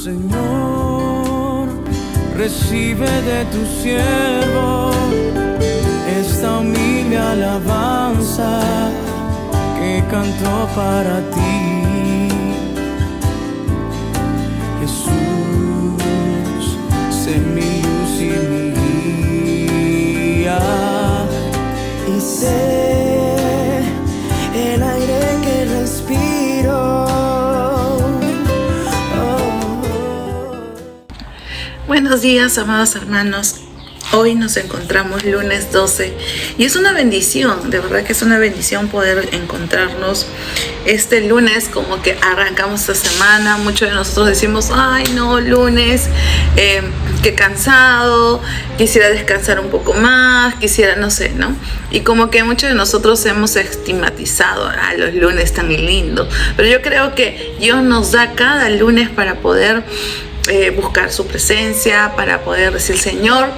Señor, recibe de tu siervo esta humilde alabanza que cantó para ti. Jesús, sé mi luz y mi guía, y sé el aire que respiro. Buenos días, amados hermanos. Hoy nos encontramos lunes 12 y es una bendición, de verdad que es una bendición poder encontrarnos este lunes, como que arrancamos esta semana. Muchos de nosotros decimos, ay no, lunes, qué cansado, quisiera descansar un poco más, quisiera, no sé, ¿no? Y como que muchos de nosotros hemos estigmatizado a los lunes tan lindos, pero yo creo que Dios nos da cada lunes para poder buscar su presencia, para poder decir, Señor,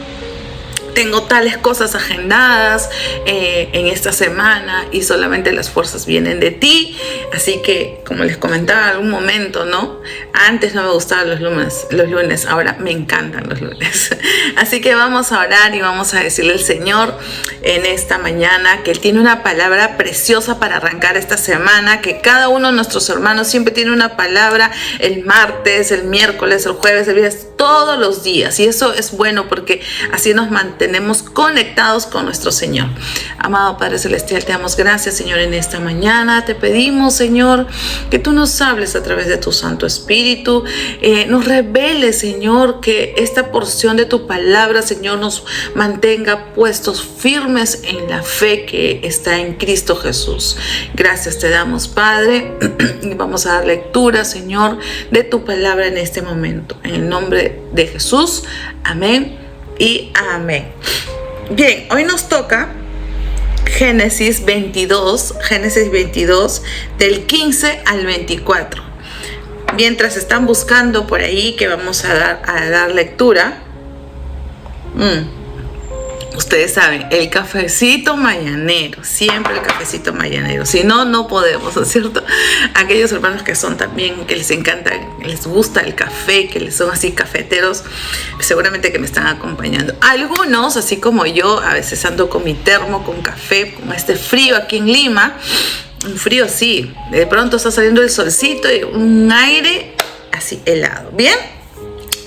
tengo tales cosas agendadas en esta semana y solamente las fuerzas vienen de ti. Así que, como les comentaba en algún momento, ¿no? Antes no me gustaban los lunes, ahora me encantan los lunes. Así que vamos a orar y vamos a decirle al Señor en esta mañana que Él tiene una palabra preciosa para arrancar esta semana, que cada uno de nuestros hermanos siempre tiene una palabra el martes, el miércoles, el jueves, el viernes, todos los días. Y eso es bueno porque así nos mantenemos conectados con nuestro Señor. Amado Padre Celestial, te damos gracias, Señor, en esta mañana. Te pedimos, Señor, que tú nos hables a través de tu Santo Espíritu. Nos reveles, Señor, que esta porción de tu palabra, Señor, nos mantenga puestos firmes en la fe que está en Cristo Jesús. Gracias te damos, Padre. Y vamos a dar lectura, Señor, de tu palabra en este momento. En el nombre de Jesús. Amén y amén. Bien, hoy nos toca Génesis 22 del 15 al 24. Mientras están buscando por ahí que vamos a dar lectura, ustedes saben, el cafecito mañanero, siempre el cafecito mañanero. Si no, no podemos, ¿no es cierto? Aquellos hermanos que son también, que les encanta, les gusta el café, que les son así cafeteros, seguramente que me están acompañando. Algunos, así como yo, a veces ando con mi termo, con café, con este frío aquí en Lima. Un frío así, de pronto está saliendo el solcito y un aire así helado. ¿Bien?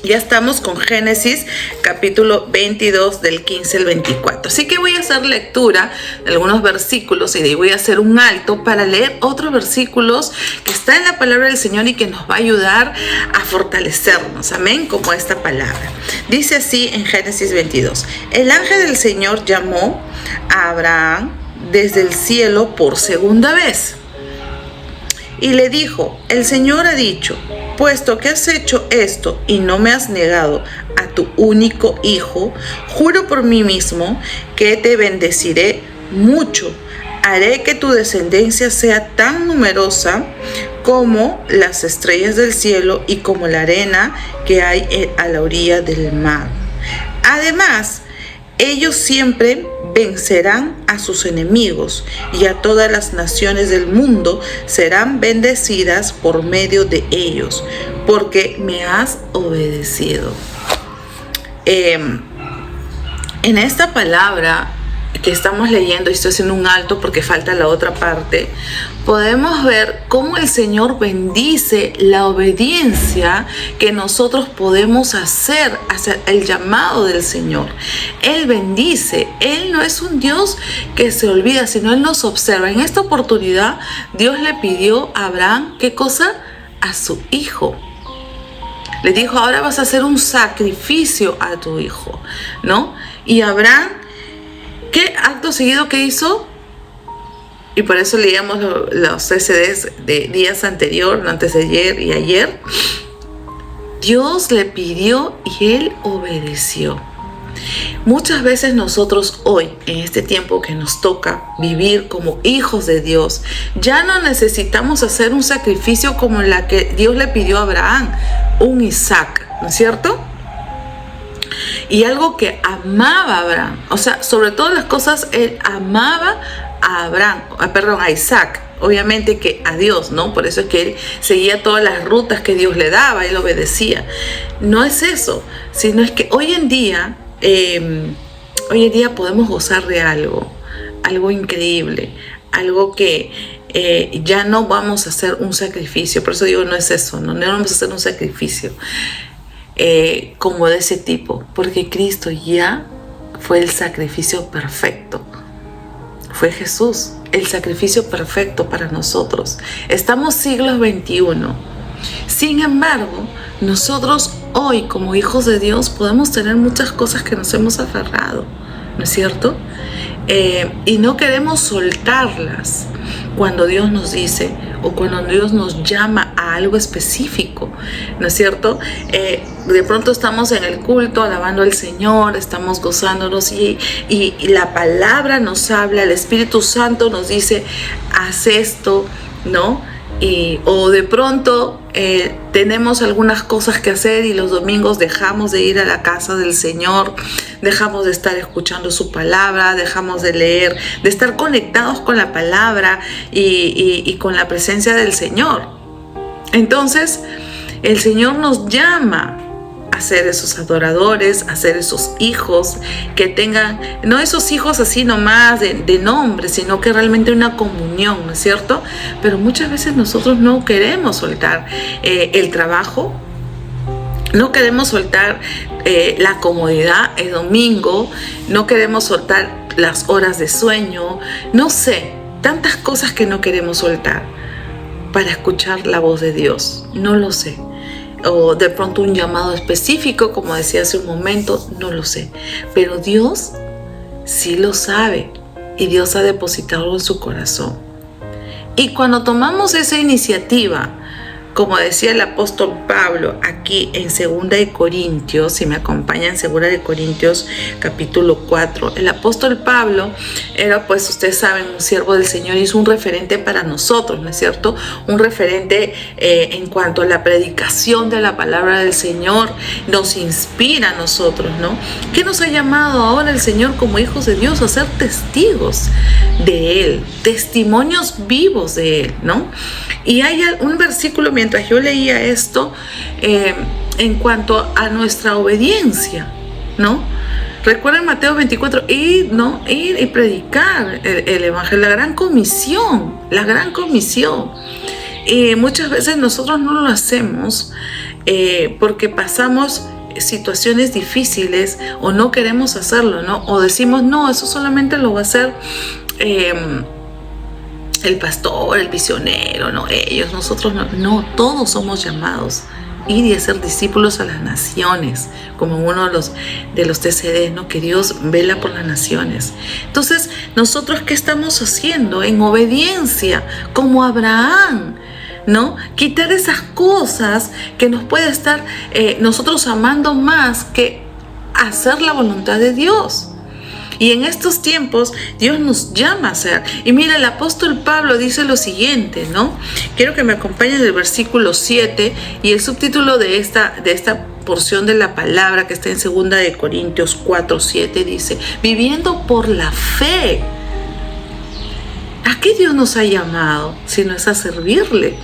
Ya estamos con Génesis capítulo 22 del 15 al 24. Así que voy a hacer lectura de algunos versículos y de ahí voy a hacer un alto para leer otros versículos que está en la palabra del Señor y que nos va a ayudar a fortalecernos. Amén, como esta palabra. Dice así en Génesis 22. El ángel del Señor llamó a Abraham desde el cielo por segunda vez y le dijo, el Señor ha dicho, puesto que has hecho esto y no me has negado a tu único hijo, juro por mí mismo que te bendeciré mucho. Haré que tu descendencia sea tan numerosa como las estrellas del cielo y como la arena que hay a la orilla del mar. Además, ellos siempre vencerán a sus enemigos y a todas las naciones del mundo serán bendecidas por medio de ellos, porque me has obedecido. En esta palabra que estamos leyendo, y estoy haciendo un alto porque falta la otra parte, podemos ver cómo el Señor bendice la obediencia que nosotros podemos hacer hacia el llamado del Señor. Él bendice, Él no es un Dios que se olvida, sino Él nos observa. En esta oportunidad, Dios le pidió a Abraham, ¿qué cosa? A su hijo. Le dijo, ahora vas a hacer un sacrificio a tu hijo, ¿no? Y Abraham, ¿qué acto seguido que hizo? Y por eso leíamos los CDs de días anteriores, antes de ayer y ayer. Dios le pidió y él obedeció. Muchas veces nosotros hoy, en este tiempo que nos toca vivir como hijos de Dios, ya no necesitamos hacer un sacrificio como la que Dios le pidió a Abraham, un Isaac, ¿no es cierto? Y algo que amaba a Abraham, o sea, sobre todas las cosas, él amaba a Isaac. obviamente que a Dios, ¿no? Por eso es que él seguía todas las rutas que Dios le daba, él obedecía. No es eso, sino es que hoy en día podemos gozar de algo increíble, algo que ya no vamos a hacer un sacrificio. Por eso digo, no es eso, no vamos a hacer un sacrificio como de ese tipo, porque Cristo ya fue el sacrificio perfecto. Fue Jesús, el sacrificio perfecto para nosotros. Estamos siglos XXI. Sin embargo, nosotros hoy, como hijos de Dios, podemos tener muchas cosas que nos hemos aferrado, ¿no es cierto? Y no queremos soltarlas cuando Dios nos dice o cuando Dios nos llama a algo específico, ¿no es cierto? De pronto estamos en el culto alabando al Señor, estamos gozándonos y la palabra nos habla, el Espíritu Santo nos dice, haz esto, ¿no? O de pronto tenemos algunas cosas que hacer y los domingos dejamos de ir a la casa del Señor, dejamos de estar escuchando su palabra, dejamos de leer, de estar conectados con la palabra y con la presencia del Señor. Entonces, el Señor nos llama a ser esos adoradores, a ser esos hijos que tengan, no esos hijos así nomás de nombre, sino que realmente una comunión, ¿no es cierto? Pero muchas veces nosotros no queremos soltar el trabajo, no queremos soltar la comodidad el domingo, no queremos soltar las horas de sueño, no sé, tantas cosas que no queremos soltar para escuchar la voz de Dios, no lo sé. O de pronto un llamado específico, como decía hace un momento, no lo sé. Pero Dios sí lo sabe y Dios ha depositado en su corazón. Y cuando tomamos esa iniciativa, como decía el apóstol Pablo aquí en 2 de Corintios, si me acompañan, 2 de Corintios capítulo 4, el apóstol Pablo era, pues ustedes saben, un siervo del Señor y es un referente para nosotros, ¿no es cierto? Un referente en cuanto a la predicación de la palabra del Señor, nos inspira a nosotros, ¿no? ¿Qué nos ha llamado ahora el Señor como hijos de Dios? A ser testigos de Él, testimonios vivos de Él, ¿no? Y hay un versículo mientras yo leía esto en cuanto a nuestra obediencia, ¿no? Recuerden Mateo 24, ir y predicar el evangelio, la gran comisión. Y muchas veces nosotros no lo hacemos porque pasamos situaciones difíciles o no queremos hacerlo, ¿no? O decimos, no, eso solamente lo va a hacer el pastor, el misionero, no ellos, nosotros no, todos somos llamados ir y hacer discípulos a las naciones, como uno de los TCD, ¿no? Que Dios vela por las naciones. Entonces, nosotros ¿qué estamos haciendo? En obediencia, como Abraham, ¿no? Quitar esas cosas que nos puede estar nosotros amando más que hacer la voluntad de Dios. Y en estos tiempos Dios nos llama a hacer. Y mira, el apóstol Pablo dice lo siguiente, ¿no? Quiero que me acompañen el versículo 7 y el subtítulo de esta porción de la palabra que está en 2 de Corintios 4, 7 dice, viviendo por la fe. ¿A qué Dios nos ha llamado? Si no es a servirle.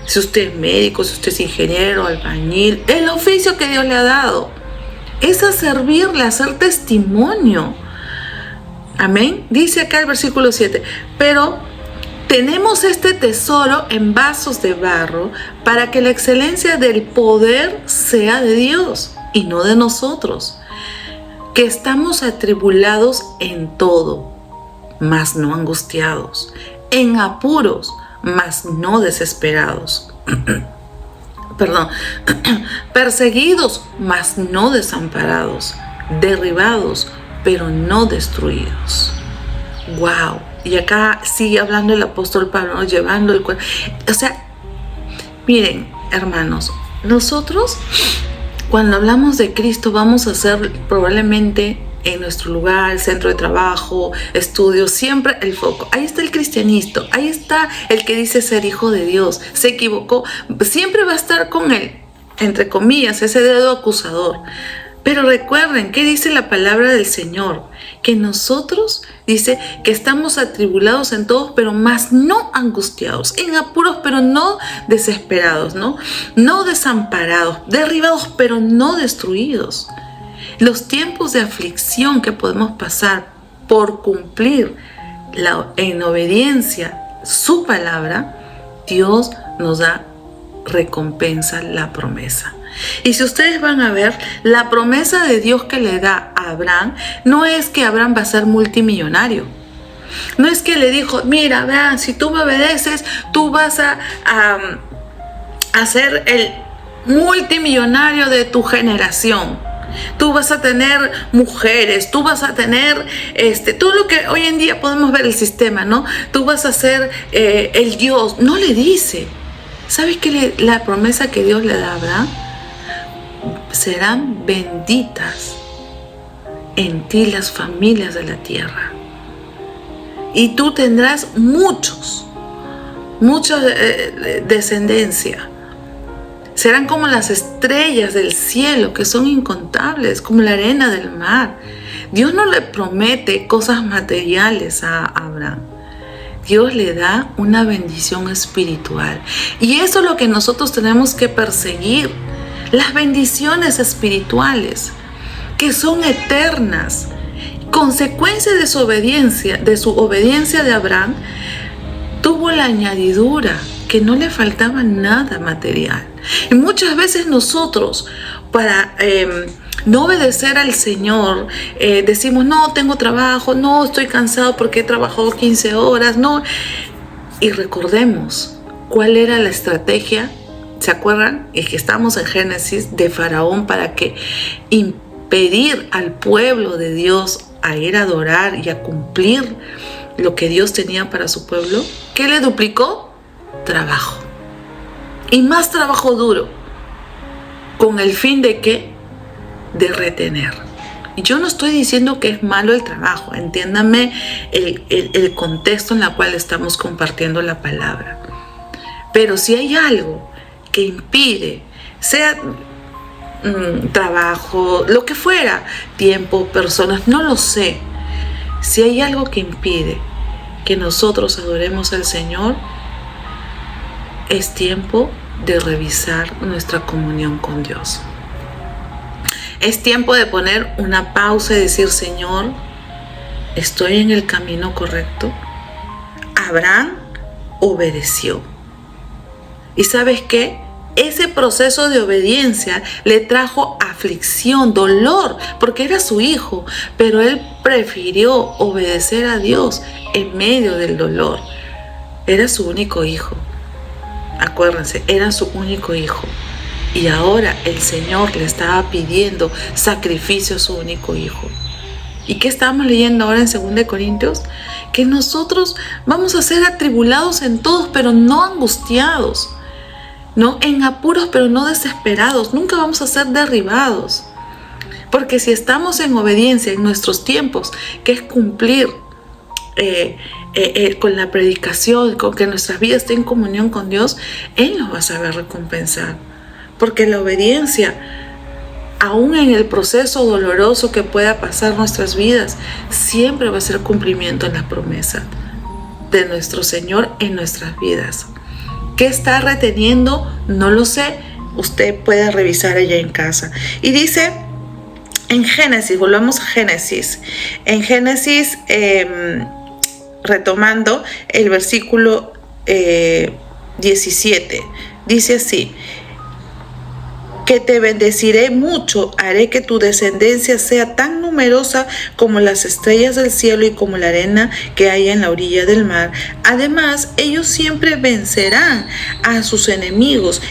Si usted es médico, si usted es ingeniero, albañil, el oficio que Dios le ha dado es a servirle, a hacer testimonio. Amén. Dice acá el versículo 7, pero tenemos este tesoro en vasos de barro para que la excelencia del poder sea de Dios y no de nosotros, que estamos atribulados en todo, mas no angustiados, en apuros, mas no desesperados. Perseguidos, mas no desamparados, derribados, pero no destruidos. Wow. Y acá sigue hablando el apóstol Pablo, ¿no? Llevando el cuerpo. O sea, miren, hermanos, nosotros cuando hablamos de Cristo vamos a hacer probablemente en nuestro lugar, el centro de trabajo, estudios, siempre el foco. Ahí está el cristianista, ahí está el que dice ser hijo de Dios, se equivocó, siempre va a estar con él, entre comillas, ese dedo acusador. Pero recuerden, ¿qué dice la palabra del Señor? Que nosotros dice que estamos atribulados en todos, pero más no angustiados, en apuros, pero no desesperados, no desamparados, derribados, pero no destruidos. Los tiempos de aflicción que podemos pasar por cumplir en obediencia su palabra, Dios nos da recompensa, la promesa. Y si ustedes van a ver, la promesa de Dios que le da a Abraham no es que Abraham va a ser multimillonario. No es que le dijo, mira Abraham, si tú me obedeces, tú vas a ser el multimillonario de tu generación. Tú vas a tener mujeres, tú vas a tener todo lo que hoy en día podemos ver el sistema, ¿no? Tú vas a ser el Dios. No le dice. ¿Sabes qué la promesa que Dios le da a Abraham? Serán benditas en ti las familias de la tierra. Y tú tendrás mucha descendencia. Serán como las estrellas del cielo, que son incontables, como la arena del mar. Dios no le promete cosas materiales a Abraham. Dios le da una bendición espiritual. Y eso es lo que nosotros tenemos que perseguir. Las bendiciones espirituales, que son eternas. Consecuencia de su obediencia de Abraham, tuvo la añadidura que no le faltaba nada material. Y muchas veces nosotros, para no obedecer al Señor, decimos, no, tengo trabajo, no, estoy cansado porque he trabajado 15 horas, no. Y recordemos cuál era la estrategia, ¿se acuerdan? Es que estamos en Génesis, de Faraón, para que impedir al pueblo de Dios a ir a adorar y a cumplir lo que Dios tenía para su pueblo. ¿Qué le duplicó? Trabajo. Y más trabajo duro. ¿Con el fin de qué? De retener. Y yo no estoy diciendo que es malo el trabajo. Entiéndame el contexto en el cual estamos compartiendo la palabra. Pero si hay algo que impide, sea trabajo, lo que fuera, tiempo, personas, no lo sé. Si hay algo que impide que nosotros adoremos al Señor, es tiempo de revisar nuestra comunión con Dios. Es tiempo de poner una pausa y decir, Señor, ¿estoy en el camino correcto? Abraham obedeció. ¿Y sabes qué? Ese proceso de obediencia le trajo aflicción, dolor, porque era su hijo, pero él prefirió obedecer a Dios en medio del dolor. Era su único hijo. Acuérdense, era su único hijo. Y ahora el Señor le estaba pidiendo sacrificio a su único hijo. ¿Y qué estamos leyendo ahora en 2 Corintios? Que nosotros vamos a ser atribulados en todos, pero no angustiados. ¿No? En apuros, pero no desesperados. Nunca vamos a ser derribados. Porque si estamos en obediencia en nuestros tiempos, que es cumplir con la predicación, con que nuestras vidas estén en comunión con Dios, Él nos va a saber recompensar. Porque la obediencia, aún en el proceso doloroso que pueda pasar nuestras vidas, siempre va a ser cumplimiento en la promesa de nuestro Señor en nuestras vidas. ¿Qué está reteniendo? No lo sé. Usted puede revisar allá en casa. Y dice en Génesis, volvamos a Génesis. En Génesis, retomando el versículo 17, dice así: que te bendeciré mucho, haré que tu descendencia sea tan numerosa como las estrellas del cielo y como la arena que hay en la orilla del mar. Además, ellos siempre vencerán a sus enemigos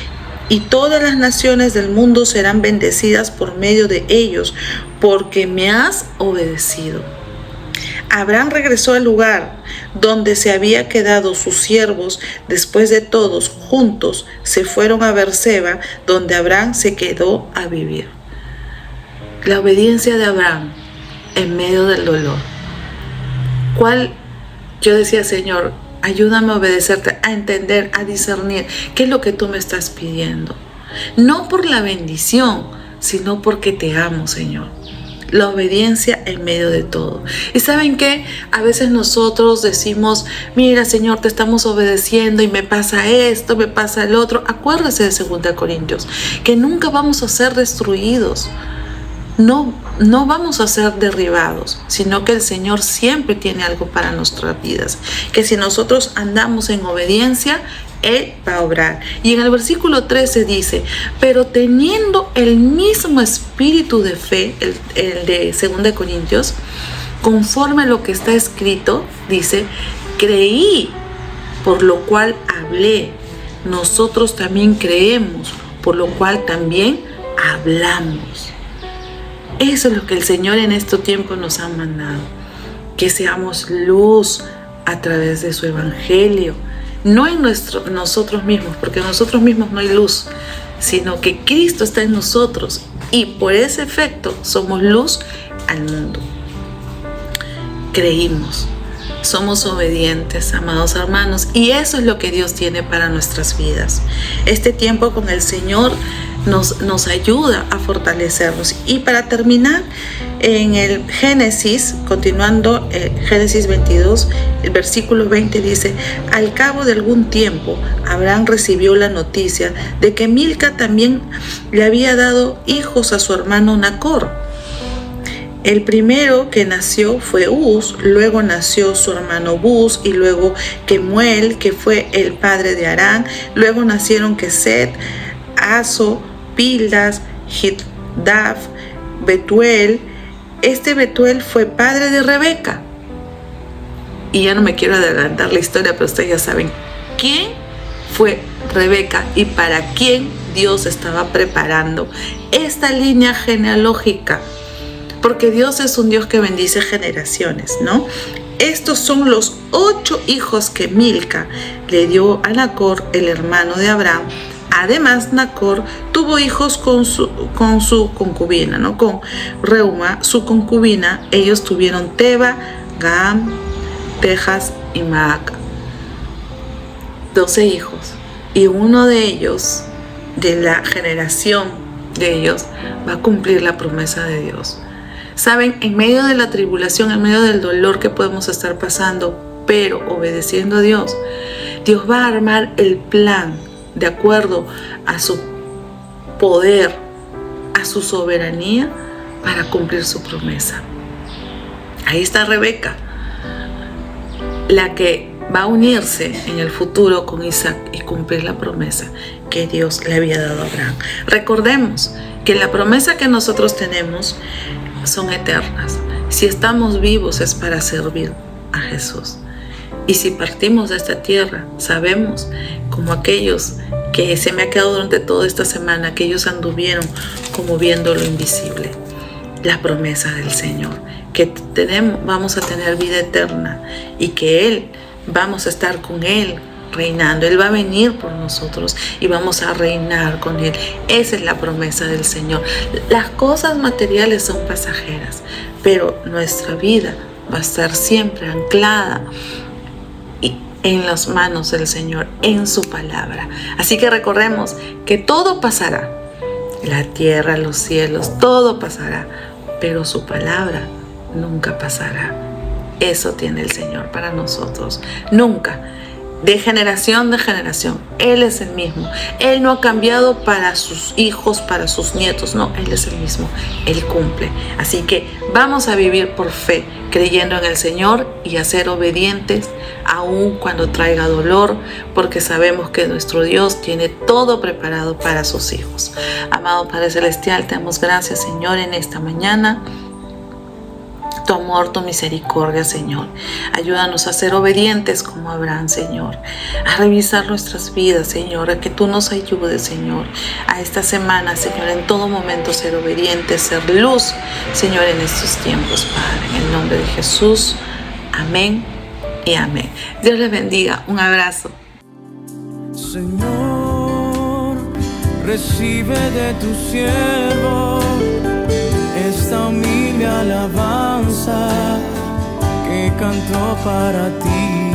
y todas las naciones del mundo serán bendecidas por medio de ellos, porque me has obedecido. Abraham regresó al lugar donde se había quedado sus siervos. Después de todos juntos se fueron a Beerseba, donde Abraham se quedó a vivir. La obediencia de Abraham en medio del dolor. Yo decía, Señor, ayúdame a obedecerte, a entender, a discernir qué es lo que tú me estás pidiendo. No por la bendición, sino porque te amo, Señor. la obediencia en medio de todo. Y ¿saben qué? A veces nosotros decimos, mira Señor, te estamos obedeciendo y me pasa esto, me pasa el otro. Acuérdese de 2 Corintios, que nunca vamos a ser destruidos. No vamos a ser derribados, sino que el Señor siempre tiene algo para nuestras vidas. Que si nosotros andamos en obediencia, Él va a obrar. Y en el versículo 13 dice, pero teniendo el mismo espíritu de fe, el de 2 Corintios, conforme a lo que está escrito, dice, creí, por lo cual hablé. Nosotros también creemos, por lo cual también hablamos. Eso es lo que el Señor en este tiempo nos ha mandado. Que seamos luz a través de su evangelio. No en nosotros mismos, porque en nosotros mismos no hay luz, sino que Cristo está en nosotros y por ese efecto somos luz al mundo. Creímos, somos obedientes, amados hermanos, y eso es lo que Dios tiene para nuestras vidas. Este tiempo con el Señor nos ayuda a fortalecernos. Y para terminar, en el Génesis, continuando, Génesis 22, el versículo 20 dice, al cabo de algún tiempo, Abraham recibió la noticia de que Milca también le había dado hijos a su hermano Nacor. El primero que nació fue Uz, luego nació su hermano Buz, y luego Kemuel, que fue el padre de Harán, luego nacieron Keset, Aso, Pildas, Hitdaf, Betuel. Este Betuel fue padre de Rebeca. Y ya no me quiero adelantar la historia, pero ustedes ya saben quién fue Rebeca y para quién Dios estaba preparando esta línea genealógica. Porque Dios es un Dios que bendice generaciones, ¿no? Estos son los 8 hijos que Milca le dio a Nacor, el hermano de Abraham. Además, Nacor tuvo hijos con su concubina, ¿no? Con Reuma, su concubina. Ellos tuvieron Teba, Gaham, Tejas y Maaca. 12 hijos. Y uno de ellos, de la generación de ellos, va a cumplir la promesa de Dios. Saben, en medio de la tribulación, en medio del dolor que podemos estar pasando, pero obedeciendo a Dios, Dios va a armar el plan de acuerdo a su poder, a su soberanía, para cumplir su promesa. Ahí está Rebeca, la que va a unirse en el futuro con Isaac y cumplir la promesa que Dios le había dado a Abraham. Recordemos que la promesa que nosotros tenemos son eternas. Si estamos vivos es para servir a Jesús. Y si partimos de esta tierra, sabemos, como aquellos que se me ha quedado durante toda esta semana, que ellos anduvieron como viendo lo invisible, la promesa del Señor, que vamos a tener vida eterna y que Él, vamos a estar con Él reinando. Él va a venir por nosotros y vamos a reinar con Él. Esa es la promesa del Señor. Las cosas materiales son pasajeras, pero nuestra vida va a estar siempre anclada en las manos del Señor, en su palabra. Así que recordemos que todo pasará. La tierra, los cielos, todo pasará, pero su palabra nunca pasará. Eso tiene el Señor para nosotros. Nunca. De generación, Él es el mismo. Él no ha cambiado para sus hijos, para sus nietos. No, Él es el mismo. Él cumple. Así que vamos a vivir por fe, creyendo en el Señor y a ser obedientes aun cuando traiga dolor, porque sabemos que nuestro Dios tiene todo preparado para sus hijos. Amado Padre Celestial, te damos gracias, Señor, en esta mañana. Tu amor, tu misericordia, Señor. Ayúdanos a ser obedientes como Abraham, Señor. A revisar nuestras vidas, Señor. A que tú nos ayudes, Señor. A esta semana, Señor, en todo momento ser obedientes, ser luz, Señor, en estos tiempos, Padre. En el nombre de Jesús. Amén y amén. Dios les bendiga. Un abrazo. Señor, recibe de tu siervo esta humilde alabanza que canto para ti.